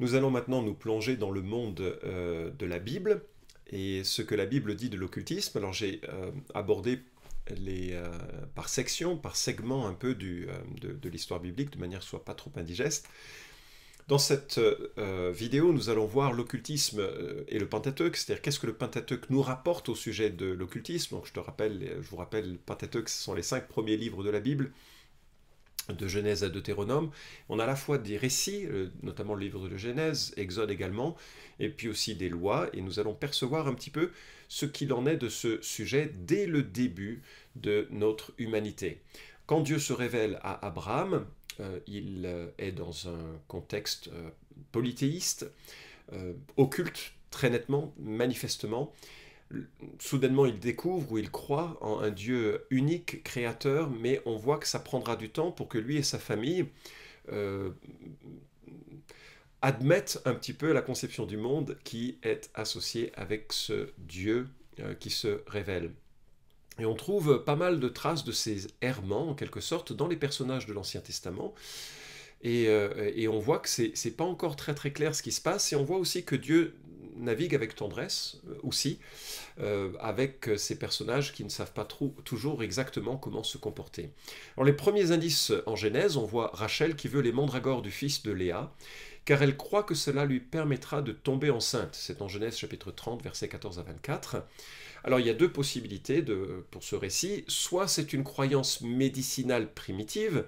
Nous allons maintenant nous plonger dans le monde de la Bible et ce que la Bible dit de l'occultisme. Alors j'ai abordé par section, par segment un peu de l'histoire biblique, de manière que ce ne soit pas trop indigeste. Dans cette vidéo, nous allons voir l'occultisme et le Pentateuque, c'est-à-dire qu'est-ce que le Pentateuque nous rapporte au sujet de l'occultisme. Donc je vous rappelle, le Pentateuque, ce sont les 5 premiers livres de la Bible, de Genèse à Deutéronome. On a à la fois des récits, notamment le livre de Genèse, Exode également, et puis aussi des lois, et nous allons percevoir un petit peu ce qu'il en est de ce sujet dès le début de notre humanité. Quand Dieu se révèle à Abraham, il est dans un contexte polythéiste, occulte très nettement, manifestement. Soudainement, il découvre ou il croit en un Dieu unique, créateur, mais on voit que ça prendra du temps pour que lui et sa famille admettent un petit peu la conception du monde qui est associée avec ce Dieu qui se révèle. Et on trouve pas mal de traces de ces errements, en quelque sorte, dans les personnages de l'Ancien Testament. Et on voit que c'est pas encore très très clair ce qui se passe, et on voit aussi que Dieu navigue avec tendresse aussi, avec ces personnages qui ne savent pas toujours exactement comment se comporter. Alors les premiers indices en Genèse, on voit Rachel qui veut les mandragores du fils de Léa, car elle croit que cela lui permettra de tomber enceinte. C'est en Genèse chapitre 30, versets 14 à 24. Alors il y a deux possibilités pour ce récit. Soit c'est une croyance médicinale primitive,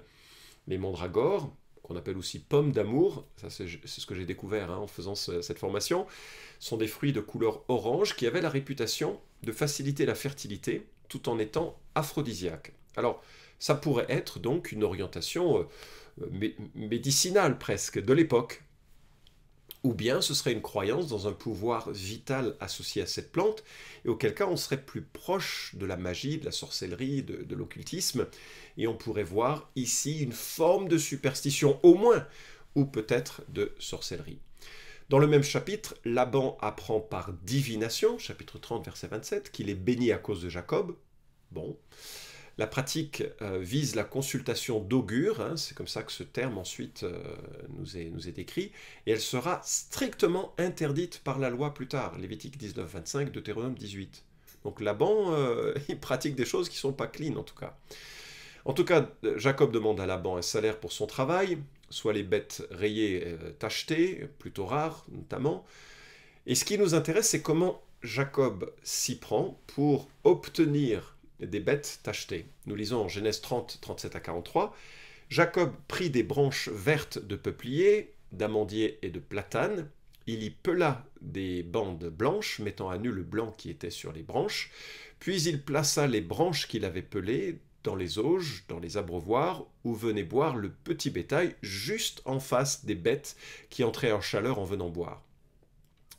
les mandragores, qu'on appelle aussi pommes d'amour, ça c'est ce que j'ai découvert en faisant cette formation, sont des fruits de couleur orange qui avaient la réputation de faciliter la fertilité tout en étant aphrodisiaques. Alors ça pourrait être donc une orientation médicinale presque de l'époque. Ou bien ce serait une croyance dans un pouvoir vital associé à cette plante, et auquel cas on serait plus proche de la magie, de la sorcellerie, de l'occultisme, et on pourrait voir ici une forme de superstition au moins, ou peut-être de sorcellerie. Dans le même chapitre, Laban apprend par divination, chapitre 30, verset 27, qu'il est béni à cause de Jacob. Bon. La pratique vise la consultation d'augures, c'est comme ça que ce terme ensuite nous est décrit, et elle sera strictement interdite par la loi plus tard, Lévitique 19, 25, Deutéronome 18. Donc Laban, il pratique des choses qui ne sont pas clean en tout cas. En tout cas, Jacob demande à Laban un salaire pour son travail, soit les bêtes rayées tachetées, plutôt rares notamment. Et ce qui nous intéresse, c'est comment Jacob s'y prend pour obtenir des bêtes tachetées. Nous lisons en Genèse 30, 37 à 43. Jacob prit des branches vertes de peuplier, d'amandier et de platane. Il y pela des bandes blanches, mettant à nu le blanc qui était sur les branches. Puis il plaça les branches qu'il avait pelées dans les auges, dans les abreuvoirs, où venait boire le petit bétail, juste en face des bêtes qui entraient en chaleur en venant boire.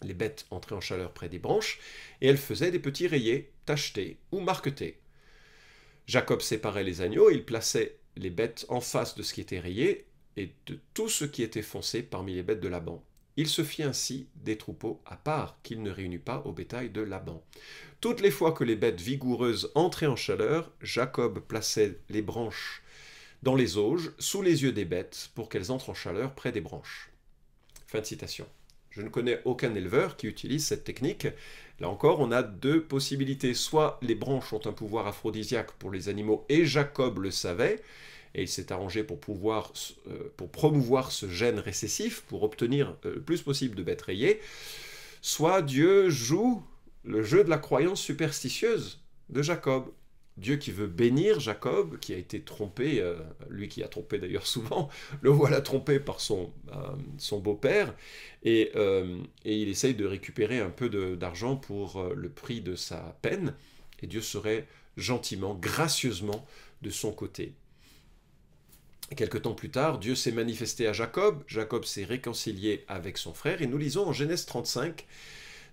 Les bêtes entraient en chaleur près des branches, et elles faisaient des petits rayés, tachetés ou marquetés. Jacob séparait les agneaux, et il plaçait les bêtes en face de ce qui était rayé, et de tout ce qui était foncé parmi les bêtes de Laban. Il se fit ainsi des troupeaux à part, qu'il ne réunit pas au bétail de Laban. Toutes les fois que les bêtes vigoureuses entraient en chaleur, Jacob plaçait les branches dans les auges, sous les yeux des bêtes, pour qu'elles entrent en chaleur près des branches. Fin de citation. Je ne connais aucun éleveur qui utilise cette technique. Là encore, on a deux possibilités. Soit les branches ont un pouvoir aphrodisiaque pour les animaux, et Jacob le savait, et il s'est arrangé pour promouvoir ce gène récessif, pour obtenir le plus possible de bêtes rayées. Soit Dieu joue le jeu de la croyance superstitieuse de Jacob. Dieu qui veut bénir Jacob, qui a été trompé, lui qui a trompé d'ailleurs souvent, le voilà trompé par son beau-père, et il essaye de récupérer un peu d'argent pour le prix de sa peine, et Dieu serait gentiment, gracieusement de son côté. Quelque temps plus tard, Dieu s'est manifesté à Jacob, Jacob s'est réconcilié avec son frère, et nous lisons en Genèse 35,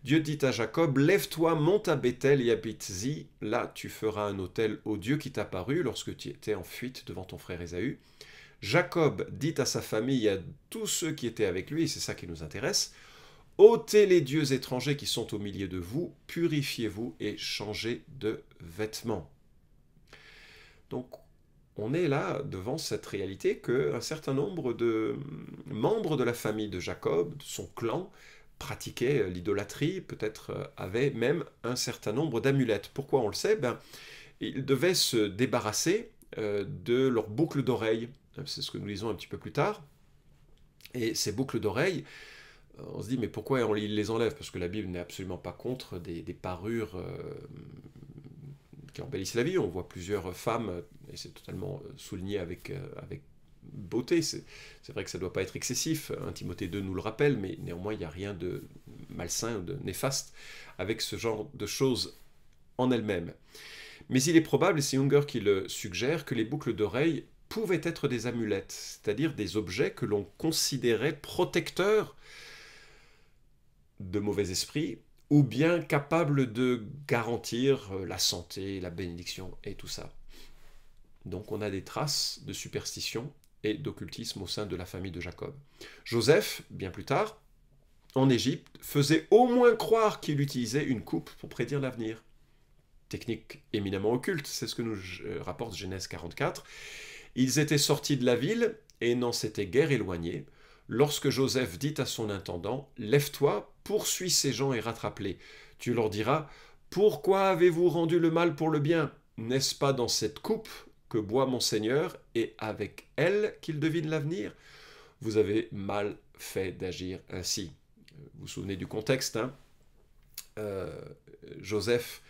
Dieu dit à Jacob, « Lève-toi, monte à Béthel et habite-y, là tu feras un autel au Dieu qui t'a paru lorsque tu étais en fuite devant ton frère Ésaü. » Jacob dit à sa famille et à tous ceux qui étaient avec lui, et c'est ça qui nous intéresse, « ôtez les dieux étrangers qui sont au milieu de vous, purifiez-vous et changez de vêtements. » Donc, on est là devant cette réalité qu'un certain nombre de membres de la famille de Jacob, de son clan, pratiquaient l'idolâtrie, peut-être avaient même un certain nombre d'amulettes. Pourquoi on le sait? Ils devaient se débarrasser de leurs boucles d'oreilles. C'est ce que nous lisons un petit peu plus tard. Et ces boucles d'oreilles, on se dit, mais pourquoi on les enlève? Parce que la Bible n'est absolument pas contre des parures qui embellissent la vie. On voit plusieurs femmes, et c'est totalement souligné avec beauté. C'est vrai que ça ne doit pas être excessif. 1 Timothée 2 nous le rappelle, mais néanmoins, il n'y a rien de malsain ou de néfaste avec ce genre de choses en elles-mêmes. Mais il est probable, et c'est Junger qui le suggère, que les boucles d'oreilles pouvaient être des amulettes, c'est-à-dire des objets que l'on considérait protecteurs de mauvais esprits, ou bien capables de garantir la santé, la bénédiction et tout ça. Donc on a des traces de superstition et d'occultisme au sein de la famille de Jacob. Joseph, bien plus tard, en Égypte, faisait au moins croire qu'il utilisait une coupe pour prédire l'avenir. Technique éminemment occulte, c'est ce que nous rapporte Genèse 44. Ils étaient sortis de la ville et n'en s'étaient guère éloignés, lorsque Joseph dit à son intendant, « Lève-toi, poursuis ces gens et rattrape-les. Tu leur diras, « Pourquoi avez-vous rendu le mal pour le bien? N'est-ce pas dans cette coupe que boit mon Seigneur, et avec elle qu'il devine l'avenir? Vous avez mal fait d'agir ainsi. » Vous vous souvenez du contexte, hein? Joseph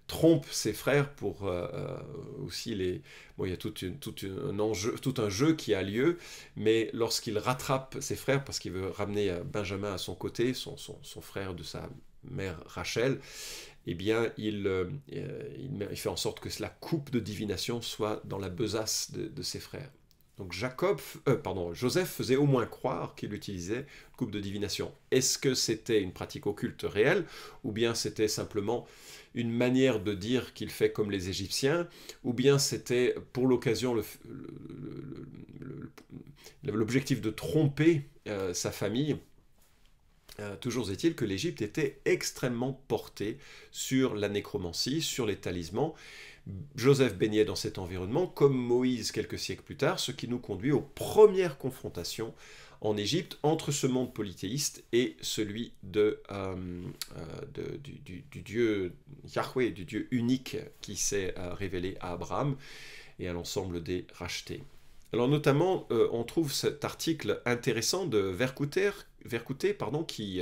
trompe ses frères pour aussi les... Bon, il y a tout un jeu qui a lieu, mais lorsqu'il rattrape ses frères, parce qu'il veut ramener Benjamin à son côté, son frère de sa mère Rachel, eh bien, il fait en sorte que la coupe de divination soit dans la besace de ses frères. Donc Joseph faisait au moins croire qu'il utilisait une coupe de divination. Est-ce que c'était une pratique occulte réelle, ou bien c'était simplement une manière de dire qu'il fait comme les Égyptiens, ou bien c'était pour l'occasion l'objectif de tromper sa famille? Toujours est-il que l'Égypte était extrêmement portée sur la nécromancie, sur les talismans. Joseph baignait dans cet environnement, comme Moïse quelques siècles plus tard, ce qui nous conduit aux premières confrontations en Égypte entre ce monde polythéiste et celui du Dieu Yahweh, du Dieu unique qui s'est révélé à Abraham et à l'ensemble des rachetés. Alors notamment, on trouve cet article intéressant de Vercouter, qui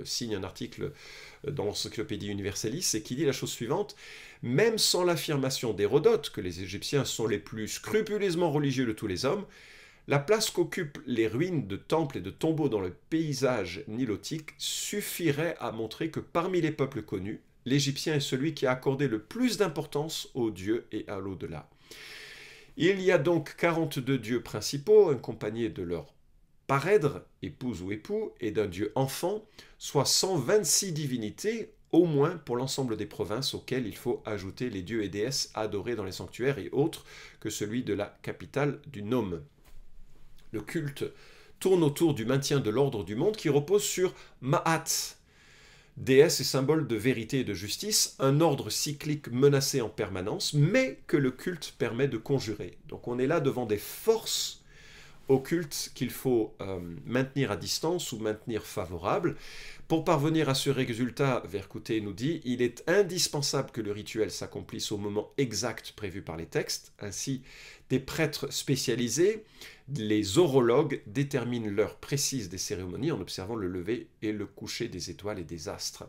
signe un article dans l'Encyclopédie Universalis et qui dit la chose suivante: « Même sans l'affirmation d'Hérodote que les Égyptiens sont les plus scrupuleusement religieux de tous les hommes, la place qu'occupent les ruines de temples et de tombeaux dans le paysage nilotique suffirait à montrer que parmi les peuples connus, l'Égyptien est celui qui a accordé le plus d'importance aux dieux et à l'au-delà. Il y a donc 42 dieux principaux, accompagnés de leur parèdre, épouse ou époux, et d'un dieu enfant, soit 126 divinités, au moins pour l'ensemble des provinces auxquelles il faut ajouter les dieux et déesses adorés dans les sanctuaires et autres que celui de la capitale du Nome. Le culte tourne autour du maintien de l'ordre du monde qui repose sur Ma'at, déesse et symbole de vérité et de justice, un ordre cyclique menacé en permanence, mais que le culte permet de conjurer. Donc on est là devant des forces occultes qu'il faut maintenir à distance ou maintenir favorables. Pour parvenir à ce résultat, Vercouter nous dit, il est indispensable que le rituel s'accomplisse au moment exact prévu par les textes. Ainsi, des prêtres spécialisés, les orologues, déterminent l'heure précise des cérémonies en observant le lever et le coucher des étoiles et des astres.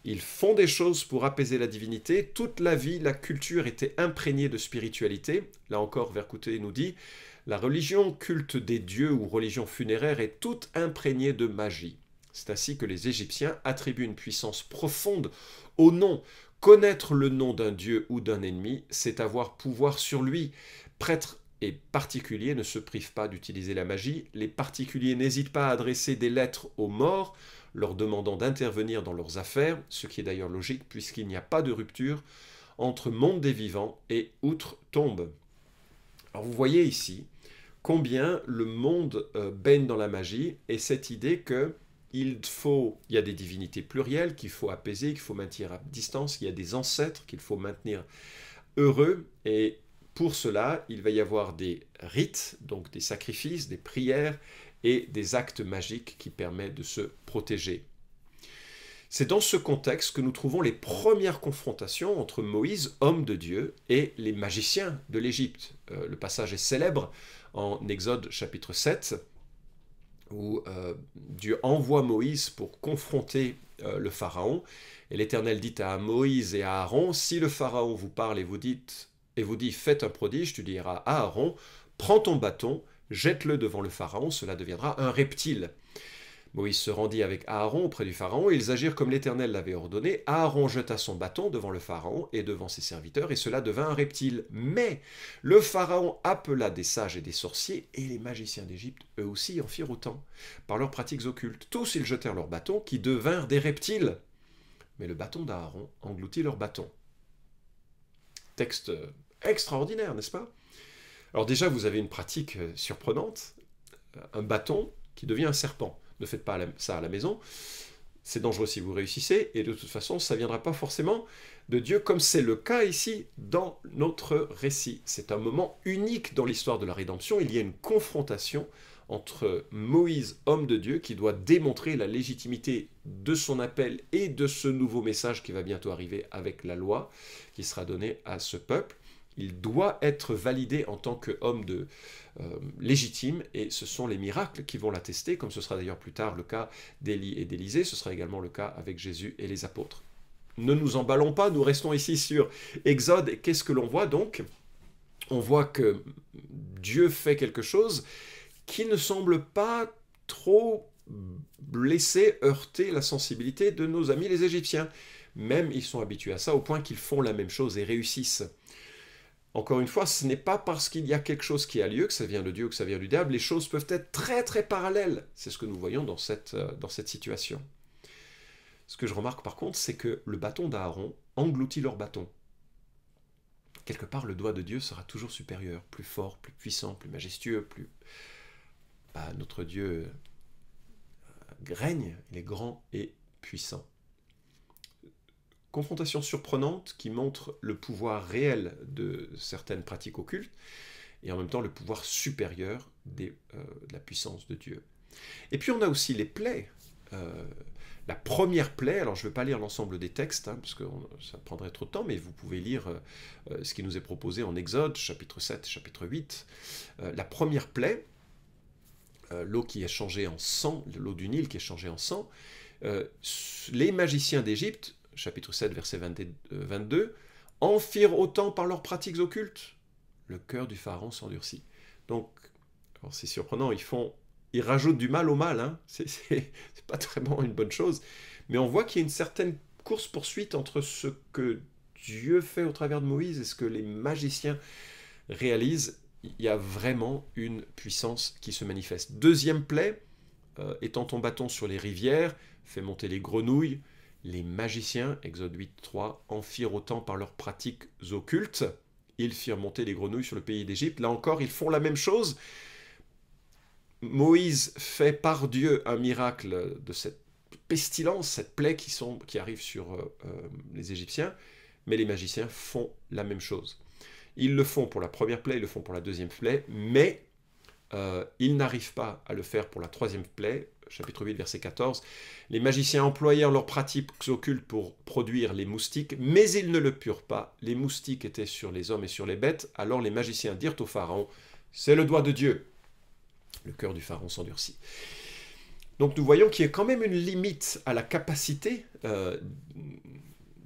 Ils font des choses pour apaiser la divinité. Toute la vie, la culture était imprégnée de spiritualité. Là encore, Vercouter nous dit, la religion, culte des dieux ou religion funéraire, est toute imprégnée de magie. C'est ainsi que les Égyptiens attribuent une puissance profonde au nom. Connaître le nom d'un dieu ou d'un ennemi, c'est avoir pouvoir sur lui. Prêtres et particuliers ne se privent pas d'utiliser la magie. Les particuliers n'hésitent pas à adresser des lettres aux morts, leur demandant d'intervenir dans leurs affaires, ce qui est d'ailleurs logique puisqu'il n'y a pas de rupture entre monde des vivants et outre-tombe. Alors vous voyez ici combien le monde baigne dans la magie et cette idée que il y a des divinités plurielles qu'il faut apaiser, qu'il faut maintenir à distance, il y a des ancêtres qu'il faut maintenir heureux, et pour cela, il va y avoir des rites, donc des sacrifices, des prières et des actes magiques qui permettent de se protéger. C'est dans ce contexte que nous trouvons les premières confrontations entre Moïse, homme de Dieu, et les magiciens de l'Égypte. Le passage est célèbre en Exode chapitre 7, où Dieu envoie Moïse pour confronter le Pharaon. Et l'Éternel dit à Moïse et à Aaron, « Si le Pharaon vous parle et vous dit « Faites un prodige », tu diras à Aaron, « Prends ton bâton, jette-le devant le Pharaon, cela deviendra un reptile. » Moïse se rendit avec Aaron auprès du Pharaon, et ils agirent comme l'Éternel l'avait ordonné. Aaron jeta son bâton devant le Pharaon et devant ses serviteurs, et cela devint un reptile. Mais le Pharaon appela des sages et des sorciers, et les magiciens d'Égypte, eux aussi, en firent autant, par leurs pratiques occultes. Tous ils jetèrent leurs bâtons, qui devinrent des reptiles. Mais le bâton d'Aaron engloutit leur bâton. Texte extraordinaire, n'est-ce pas? Alors déjà, vous avez une pratique surprenante, un bâton qui devient un serpent. Ne faites pas ça à la maison, c'est dangereux si vous réussissez, et de toute façon, ça ne viendra pas forcément de Dieu, comme c'est le cas ici dans notre récit. C'est un moment unique dans l'histoire de la rédemption. Il y a une confrontation entre Moïse, homme de Dieu, qui doit démontrer la légitimité de son appel et de ce nouveau message qui va bientôt arriver avec la loi qui sera donnée à ce peuple. Il doit être validé en tant qu'homme légitime, et ce sont les miracles qui vont l'attester, comme ce sera d'ailleurs plus tard le cas d'Élie et d'Élisée, ce sera également le cas avec Jésus et les apôtres. Ne nous emballons pas, nous restons ici sur Exode, et qu'est-ce que l'on voit donc? On voit que Dieu fait quelque chose qui ne semble pas trop blesser, heurter la sensibilité de nos amis les Égyptiens. Même ils sont habitués à ça, au point qu'ils font la même chose et réussissent. Encore une fois, ce n'est pas parce qu'il y a quelque chose qui a lieu, que ça vient de Dieu ou que ça vient du diable, les choses peuvent être très très parallèles. C'est ce que nous voyons dans cette situation. Ce que je remarque par contre, c'est que le bâton d'Aaron engloutit leur bâton. Quelque part, le doigt de Dieu sera toujours supérieur, plus fort, plus puissant, plus majestueux, plus... notre Dieu règne, il est grand et puissant. Confrontation surprenante qui montre le pouvoir réel de certaines pratiques occultes et en même temps le pouvoir supérieur de la puissance de Dieu. Et puis on a aussi les plaies. La première plaie, alors je ne vais pas lire l'ensemble des textes, parce que ça prendrait trop de temps, mais vous pouvez lire ce qui nous est proposé en Exode, chapitre 7, chapitre 8. La première plaie, l'eau qui est changée en sang, l'eau du Nil qui est changée en sang, les magiciens d'Égypte, chapitre 7, verset 22, en firent autant par leurs pratiques occultes. Le cœur du Pharaon s'endurcit. Donc, c'est surprenant, ils rajoutent du mal au mal, c'est pas vraiment une bonne chose, mais on voit qu'il y a une certaine course-poursuite entre ce que Dieu fait au travers de Moïse et ce que les magiciens réalisent. Il y a vraiment une puissance qui se manifeste. Deuxième plaie, étends ton bâton sur les rivières, fais monter les grenouilles. Les magiciens, Exode 8, 3, en firent autant par leurs pratiques occultes. Ils firent monter les grenouilles sur le pays d'Égypte. Là encore, ils font la même chose. Moïse fait par Dieu un miracle de cette pestilence, cette plaie qui arrive sur les Égyptiens, mais les magiciens font la même chose. Ils le font pour la première plaie, ils le font pour la deuxième plaie, mais ils n'arrivent pas à le faire pour la troisième plaie. Chapitre 8, verset 14, les magiciens employèrent leurs pratiques occultes pour produire les moustiques, mais ils ne le purent pas. Les moustiques étaient sur les hommes et sur les bêtes. Alors les magiciens dirent au Pharaon, « C'est le doigt de Dieu !» Le cœur du Pharaon s'endurcit. Donc nous voyons qu'il y a quand même une limite à la capacité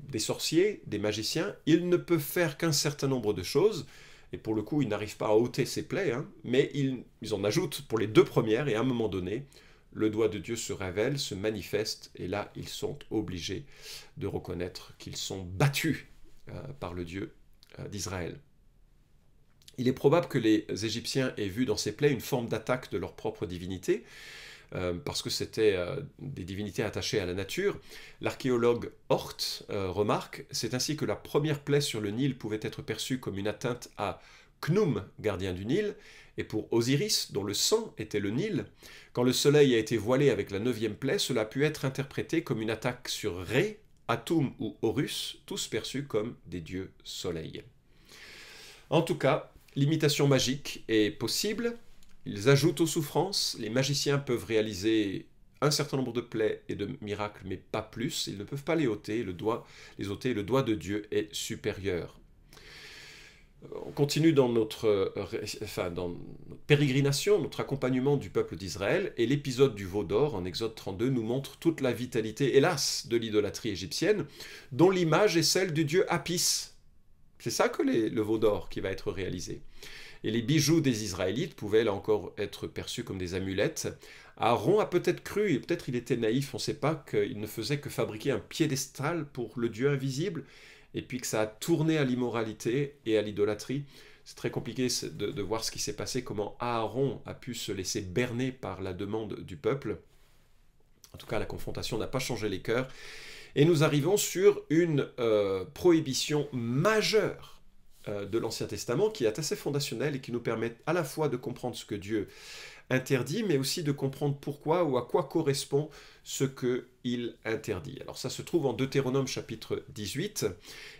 des sorciers, des magiciens. Ils ne peuvent faire qu'un certain nombre de choses. Et pour le coup, ils n'arrivent pas à ôter ces plaies, mais ils en ajoutent pour les deux premières, et à un moment donné, le doigt de Dieu se révèle, se manifeste, et là, ils sont obligés de reconnaître qu'ils sont battus par le Dieu d'Israël. Il est probable que les Égyptiens aient vu dans ces plaies une forme d'attaque de leur propre divinité, parce que c'était des divinités attachées à la nature. L'archéologue Hort remarque, c'est ainsi que la première plaie sur le Nil pouvait être perçue comme une atteinte à Khnum, gardien du Nil, et pour Osiris, dont le sang était le Nil. Quand le soleil a été voilé avec la 9e plaie, cela a pu être interprété comme une attaque sur Ré, Atum ou Horus, tous perçus comme des dieux soleil. En tout cas, l'imitation magique est possible. Ils ajoutent aux souffrances. Les magiciens peuvent réaliser un certain nombre de plaies et de miracles, mais pas plus. Ils ne peuvent pas les ôter. Les ôter. Le doigt de Dieu est supérieur. On continue dans dans notre pérégrination, notre accompagnement du peuple d'Israël, et l'épisode du veau d'or en Exode 32 nous montre toute la vitalité, hélas, de l'idolâtrie égyptienne, dont l'image est celle du dieu Apis. C'est ça que le veau d'or qui va être réalisé. Et les bijoux des Israélites pouvaient là encore être perçus comme des amulettes. Aaron a peut-être cru, et peut-être il était naïf, on ne sait pas, qu'il ne faisait que fabriquer un piédestal pour le Dieu invisible, et puis que ça a tourné à l'immoralité et à l'idolâtrie. C'est très compliqué de voir ce qui s'est passé, comment Aaron a pu se laisser berner par la demande du peuple. En tout cas, la confrontation n'a pas changé les cœurs. Et nous arrivons sur une prohibition majeure de l'Ancien Testament qui est assez fondationnelle et qui nous permet à la fois de comprendre ce que Dieu interdit, mais aussi de comprendre pourquoi ou à quoi correspond ce qu'il interdit. Alors ça se trouve en Deutéronome chapitre 18,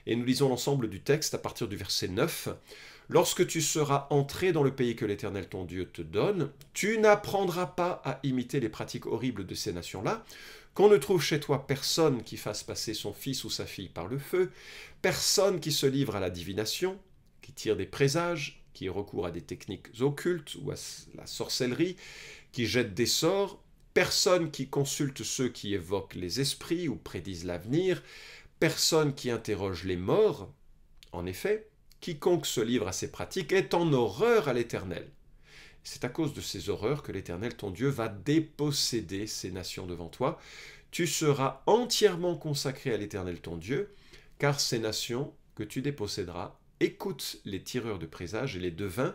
et nous lisons l'ensemble du texte à partir du verset 9. « Lorsque tu seras entré dans le pays que l'Éternel ton Dieu te donne, tu n'apprendras pas à imiter les pratiques horribles de ces nations-là, qu'on ne trouve chez toi personne qui fasse passer son fils ou sa fille par le feu, personne qui se livre à la divination, qui tire des présages, qui recourt à des techniques occultes ou à la sorcellerie, qui jette des sorts, personne qui consulte ceux qui évoquent les esprits ou prédisent l'avenir, personne qui interroge les morts. En effet, quiconque se livre à ces pratiques est en horreur à l'Éternel. C'est à cause de ces horreurs que l'Éternel, ton Dieu, va déposséder ces nations devant toi. Tu seras entièrement consacré à l'Éternel, ton Dieu, car ces nations que tu déposséderas écoutent les tireurs de présages et les devins,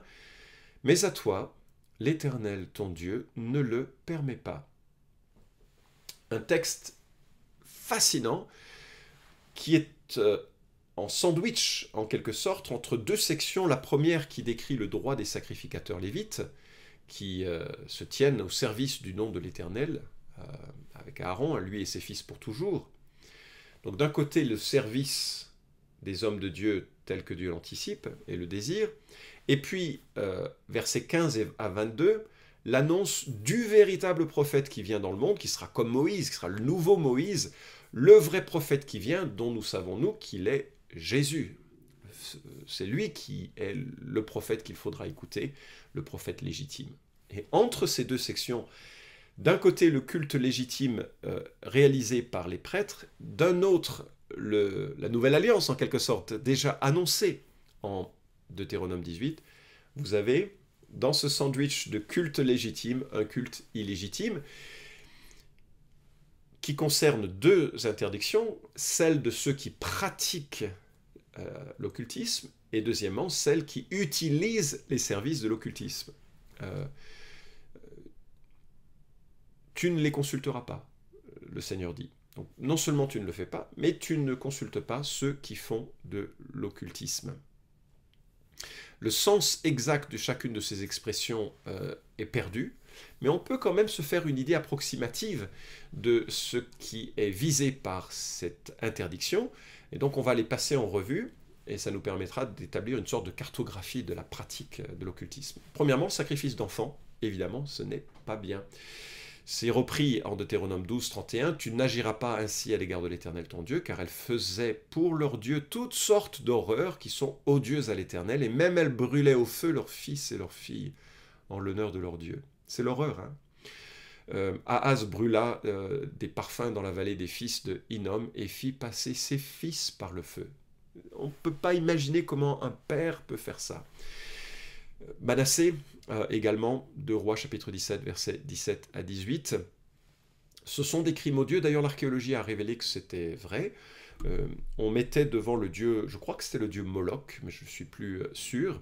mais à toi, l'Éternel, ton Dieu, ne le permet pas. » Un texte fascinant qui est en sandwich, en quelque sorte, entre deux sections. La première qui décrit le droit des sacrificateurs lévites, qui se tiennent au service du nom de l'Éternel, avec Aaron, lui et ses fils pour toujours. Donc d'un côté, le service des hommes de Dieu tel que Dieu l'anticipe et le désire, et puis, versets 15 à 22, l'annonce du véritable prophète qui vient dans le monde, qui sera comme Moïse, qui sera le nouveau Moïse, le vrai prophète qui vient, dont nous savons, nous, qu'il est Jésus. C'est lui qui est le prophète qu'il faudra écouter, le prophète légitime. Et entre ces deux sections, d'un côté le culte légitime réalisé par les prêtres, d'un autre la nouvelle alliance en quelque sorte, déjà annoncée en Deutéronome 18, vous avez dans ce sandwich de culte légitime un culte illégitime qui concerne deux interdictions, celle de ceux qui pratiquent l'occultisme et deuxièmement celle qui utilisent les services de l'occultisme. Tu ne les consulteras pas, le Seigneur dit. Donc, non seulement tu ne le fais pas, mais tu ne consultes pas ceux qui font de l'occultisme. Le sens exact de chacune de ces expressions est perdu, mais on peut quand même se faire une idée approximative de ce qui est visé par cette interdiction, et donc on va les passer en revue, et ça nous permettra d'établir une sorte de cartographie de la pratique de l'occultisme. Premièrement, le sacrifice d'enfants, évidemment, ce n'est pas bien. C'est repris en Deutéronome 12, 31, « Tu n'agiras pas ainsi à l'égard de l'Éternel ton Dieu, car elle faisait pour leur Dieu toutes sortes d'horreurs qui sont odieuses à l'Éternel, et même elle brûlait au feu leurs fils et leurs filles en l'honneur de leur Dieu. » C'est l'horreur, hein. Ahaz brûla des parfums dans la vallée des fils de Hinnom et fit passer ses fils par le feu. On ne peut pas imaginer comment un père peut faire ça. Manassé, également, 2 Rois chapitre 17, versets 17 à 18. Ce sont des crimes odieux, d'ailleurs l'archéologie a révélé que c'était vrai. On mettait devant le dieu, je crois que c'était le dieu Moloch, mais je ne suis plus sûr,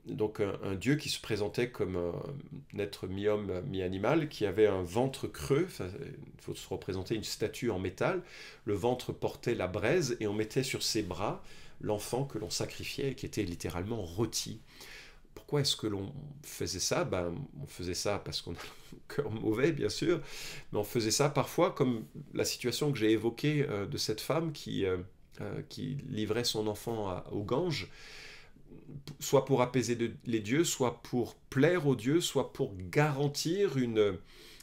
donc un dieu qui se présentait comme un être mi-homme, mi-animal, qui avait un ventre creux, il faut se représenter une statue en métal, le ventre portait la braise et on mettait sur ses bras l'enfant que l'on sacrifiait et qui était littéralement rôti. Pourquoi est-ce que l'on faisait ça? On faisait ça parce qu'on a le cœur mauvais, bien sûr, mais on faisait ça parfois comme la situation que j'ai évoquée de cette femme qui livrait son enfant au Gange. soit pour apaiser les dieux, soit pour plaire aux dieux, soit pour garantir une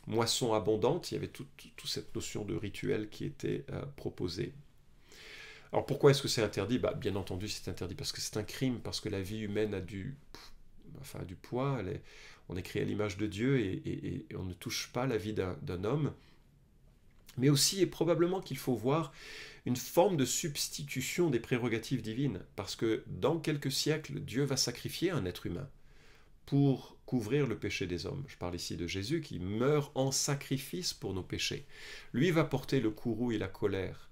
moisson abondante. Il y avait toute cette notion de rituel qui était proposée. Alors pourquoi est-ce que c'est interdit? Bien entendu c'est interdit parce que c'est un crime, parce que la vie humaine a du poids, on est créé à l'image de Dieu et on ne touche pas la vie d'un homme. Mais aussi et probablement qu'il faut voir une forme de substitution des prérogatives divines, parce que dans quelques siècles, Dieu va sacrifier un être humain pour couvrir le péché des hommes. Je parle ici de Jésus qui meurt en sacrifice pour nos péchés. Lui va porter le courroux et la colère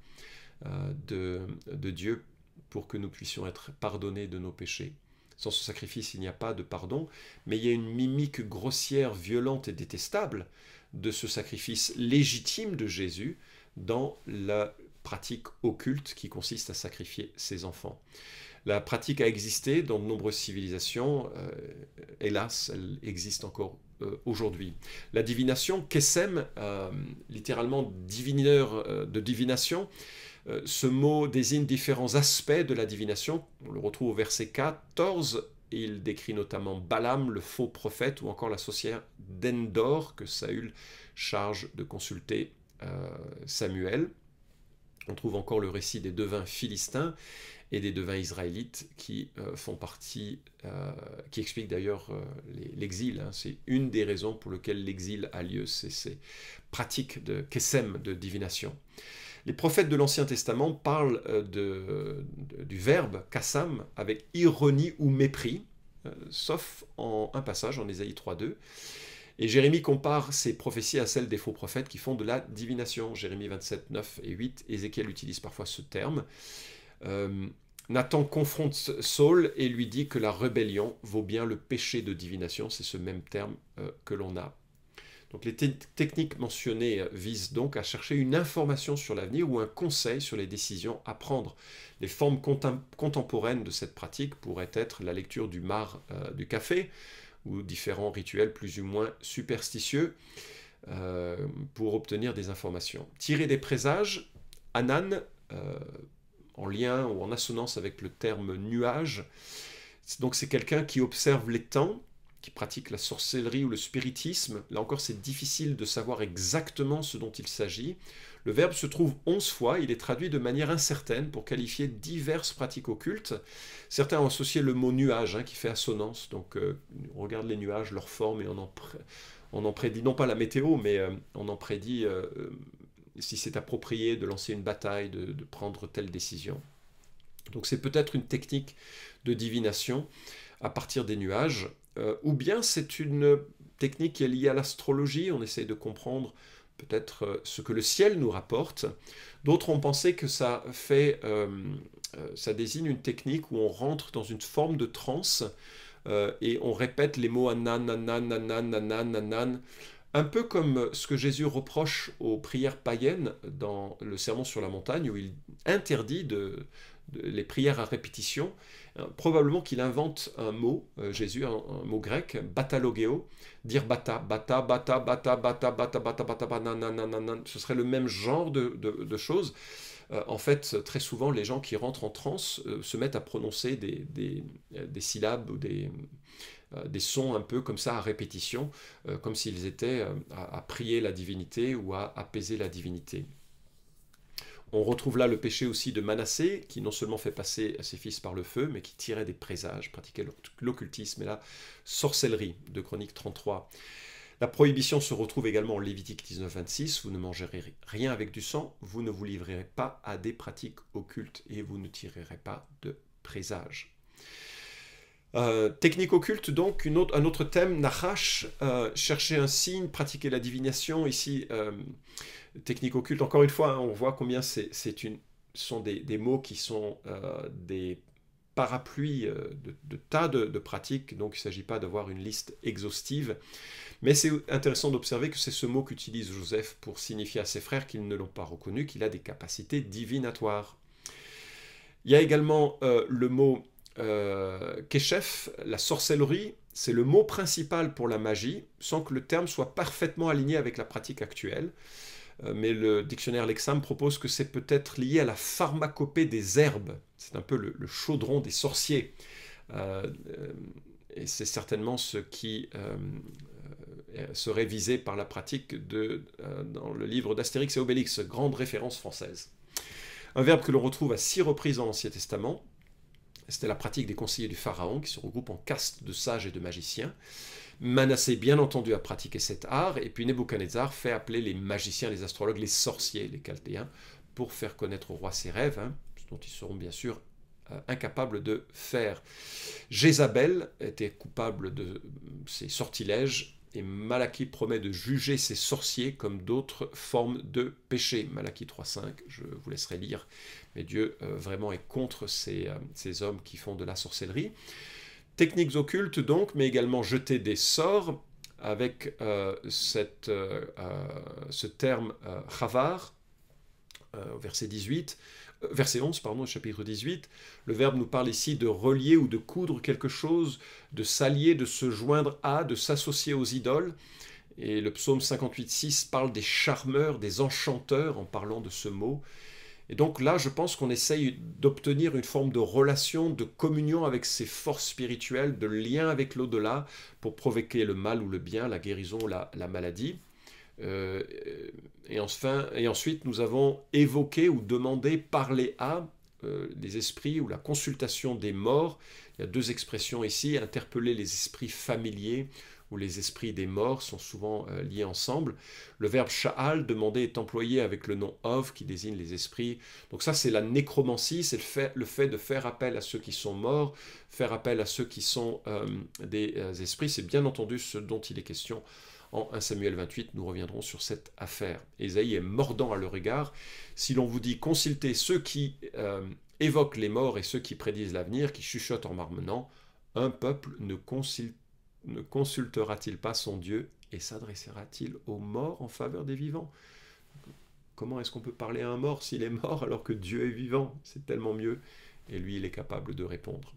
de Dieu pour que nous puissions être pardonnés de nos péchés. Sans ce sacrifice, il n'y a pas de pardon, mais il y a une mimique grossière, violente et détestable de ce sacrifice légitime de Jésus dans la pratique occulte qui consiste à sacrifier ses enfants. La pratique a existé dans de nombreuses civilisations, hélas, elle existe encore aujourd'hui. La divination, Kesem, littéralement divineur de divination, ce mot désigne différents aspects de la divination. On le retrouve au verset 14. Il décrit notamment Balaam, le faux prophète, ou encore la sorcière d'Endor, que Saül charge de consulter Samuel. On trouve encore le récit des devins philistins et des devins israélites qui font partie, qui expliquent d'ailleurs l'exil. C'est une des raisons pour lesquelles l'exil a lieu, c'est ces pratiques de Kesem, de divination. Les prophètes de l'Ancien Testament parlent du verbe kassam avec ironie ou mépris, sauf en un passage, en Ésaïe 3.2. Et Jérémie compare ces prophéties à celles des faux prophètes qui font de la divination. Jérémie 27, 9 et 8, Ézéchiel utilise parfois ce terme. Nathan confronte Saul et lui dit que la rébellion vaut bien le péché de divination. C'est ce même terme que l'on a. Donc les techniques mentionnées visent donc à chercher une information sur l'avenir ou un conseil sur les décisions à prendre. Les formes contemporaines de cette pratique pourraient être la lecture du marc du café ou différents rituels plus ou moins superstitieux pour obtenir des informations. Tirer des présages, Anan, en lien ou en assonance avec le terme nuage, donc c'est quelqu'un qui observe les temps, qui pratique la sorcellerie ou le spiritisme. Là encore, c'est difficile de savoir exactement ce dont il s'agit. Le verbe se trouve 11 fois, il est traduit de manière incertaine pour qualifier diverses pratiques occultes. Certains ont associé le mot nuage, qui fait assonance, donc on regarde les nuages, leur forme, et on en prédit, non pas la météo, mais on en prédit si c'est approprié de lancer une bataille, de prendre telle décision. Donc c'est peut-être une technique de divination à partir des nuages, ou bien c'est une technique qui est liée à l'astrologie, on essaye de comprendre peut-être ce que le ciel nous rapporte. D'autres ont pensé que ça désigne une technique où on rentre dans une forme de transe et on répète les mots anan, anan, anan, anan, anan, un peu comme ce que Jésus reproche aux prières païennes dans le Sermon sur la montagne, où il interdit les prières à répétition. Probablement qu'il invente un mot, Jésus, un mot grec, batalogéo, dire bata, bata, bata, bata, bata, bata, bata, bata, bata, ce serait le même genre de choses. En fait, très souvent, les gens qui rentrent en transe se mettent à prononcer des syllabes ou des sons un peu comme ça à répétition, comme s'ils étaient à prier la divinité ou à apaiser la divinité. On retrouve là le péché aussi de Manassé, qui non seulement fait passer ses fils par le feu, mais qui tirait des présages, pratiquait l'occultisme et la sorcellerie, de Chroniques 33. La prohibition se retrouve également en Lévitique 19-26, vous ne mangerez rien avec du sang, vous ne vous livrerez pas à des pratiques occultes et vous ne tirerez pas de présages. Technique occulte donc, un autre thème, Nachash, chercher un signe, pratiquer la divination, ici technique occulte, encore une fois, on voit combien ce sont des mots qui sont des parapluies de tas de pratiques, donc il ne s'agit pas d'avoir une liste exhaustive, mais c'est intéressant d'observer que c'est ce mot qu'utilise Joseph pour signifier à ses frères qu'ils ne l'ont pas reconnu, qu'il a des capacités divinatoires. Il y a également le mot Keshef, la sorcellerie, c'est le mot principal pour la magie, sans que le terme soit parfaitement aligné avec la pratique actuelle. Mais le dictionnaire Lexham propose que c'est peut-être lié à la pharmacopée des herbes. C'est un peu le chaudron des sorciers, Et c'est certainement ce qui serait visé par la pratique dans le livre d'Astérix et Obélix, grande référence française. Un verbe que l'on retrouve à 6 reprises dans l'Ancien Testament. C'était la pratique des conseillers du Pharaon, qui se regroupent en castes de sages et de magiciens. Manassé, bien entendu, a pratiqué cet art, et puis Nebuchadnezzar fait appeler les magiciens, les astrologues, les sorciers, les Chaldéens, pour faire connaître au roi ses rêves, ce dont ils seront bien sûr incapables de faire. Jézabel était coupable de ces sortilèges, et Malachie promet de juger ces sorciers comme d'autres formes de péché. Malachie 3.5, je vous laisserai lire, mais Dieu vraiment est contre ces hommes qui font de la sorcellerie. Techniques occultes donc, mais également jeter des sorts, avec ce terme chavar, verset 11, chapitre 18. Le verbe nous parle ici de relier ou de coudre quelque chose, de s'allier, de se joindre à, de s'associer aux idoles. Et le psaume 58.6 parle des charmeurs, des enchanteurs, en parlant de ce mot. Et donc là, je pense qu'on essaye d'obtenir une forme de relation, de communion avec ces forces spirituelles, de lien avec l'au-delà, pour provoquer le mal ou le bien, la guérison ou la maladie. Et ensuite, nous avons évoqué ou demandé, parler à les esprits ou la consultation des morts. Il y a 2 expressions ici, interpeller les esprits familiers ou les esprits des morts sont souvent liés ensemble. Le verbe sha'al, demander, est employé avec le nom of qui désigne les esprits. Donc ça, c'est la nécromancie, c'est le fait de faire appel à ceux qui sont morts, faire appel à ceux qui sont des esprits. C'est bien entendu ce dont il est question en 1 Samuel 28, nous reviendrons sur cette affaire. Ésaïe est mordant à leur égard. Si l'on vous dit consultez ceux qui évoquent les morts et ceux qui prédisent l'avenir, qui chuchotent en marmonnant, un peuple ne consultera-t-il pas son Dieu et s'adressera-t-il aux morts en faveur des vivants? Comment est-ce qu'on peut parler à un mort s'il est mort alors que Dieu est vivant? C'est tellement mieux. Et lui, il est capable de répondre.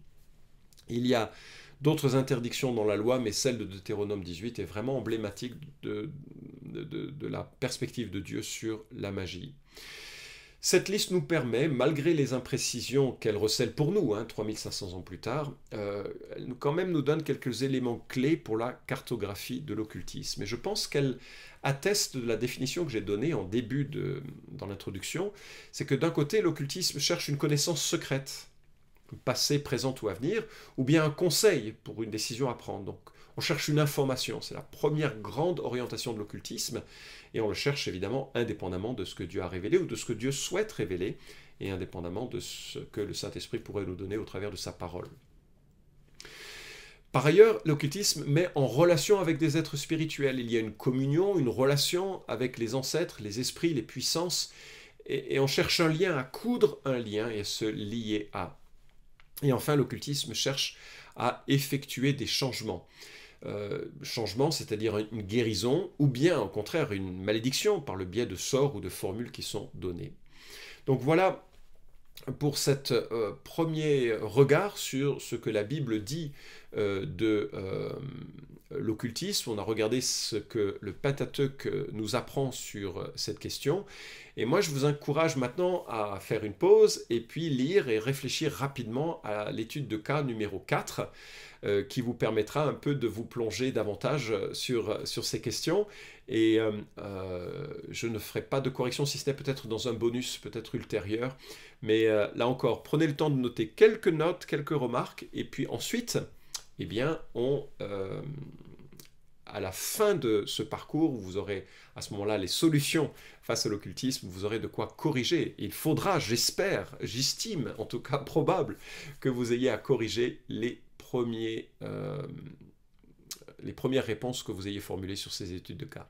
Il y a d'autres interdictions dans la loi, mais celle de Deutéronome 18 est vraiment emblématique de la perspective de Dieu sur la magie. Cette liste nous permet, malgré les imprécisions qu'elle recèle pour nous, 3500 ans plus tard, elle quand même nous donne quelques éléments clés pour la cartographie de l'occultisme. Et je pense qu'elle atteste de la définition que j'ai donnée en début dans l'introduction, c'est que d'un côté, l'occultisme cherche une connaissance secrète, passé, présent ou à venir, ou bien un conseil pour une décision à prendre. Donc, on cherche une information. C'est la première grande orientation de l'occultisme, et on le cherche évidemment indépendamment de ce que Dieu a révélé ou de ce que Dieu souhaite révéler, et indépendamment de ce que le Saint-Esprit pourrait nous donner au travers de sa parole. Par ailleurs, l'occultisme met en relation avec des êtres spirituels. Il y a une communion, une relation avec les ancêtres, les esprits, les puissances, et on cherche un lien, à coudre un lien et à se lier à. Et enfin, l'occultisme cherche à effectuer des changements. Changements, c'est-à-dire une guérison, ou bien au contraire une malédiction par le biais de sorts ou de formules qui sont données. Donc voilà pour cet premier regard sur ce que la Bible dit de l'occultisme. On a regardé ce que le Pentateuque nous apprend sur cette question. Et moi, je vous encourage maintenant à faire une pause et puis lire et réfléchir rapidement à l'étude de cas numéro 4 qui vous permettra un peu de vous plonger davantage sur ces questions. Et je ne ferai pas de correction, si ce n'est peut-être dans un bonus, peut-être ultérieur. Mais là encore, prenez le temps de noter quelques notes, quelques remarques, et puis ensuite, eh bien, à la fin de ce parcours, vous aurez à ce moment-là les solutions face à l'occultisme, vous aurez de quoi corriger. Il faudra, j'espère, j'estime, en tout cas probable, que vous ayez à corriger les premières réponses que vous ayez formulées sur ces études de cas.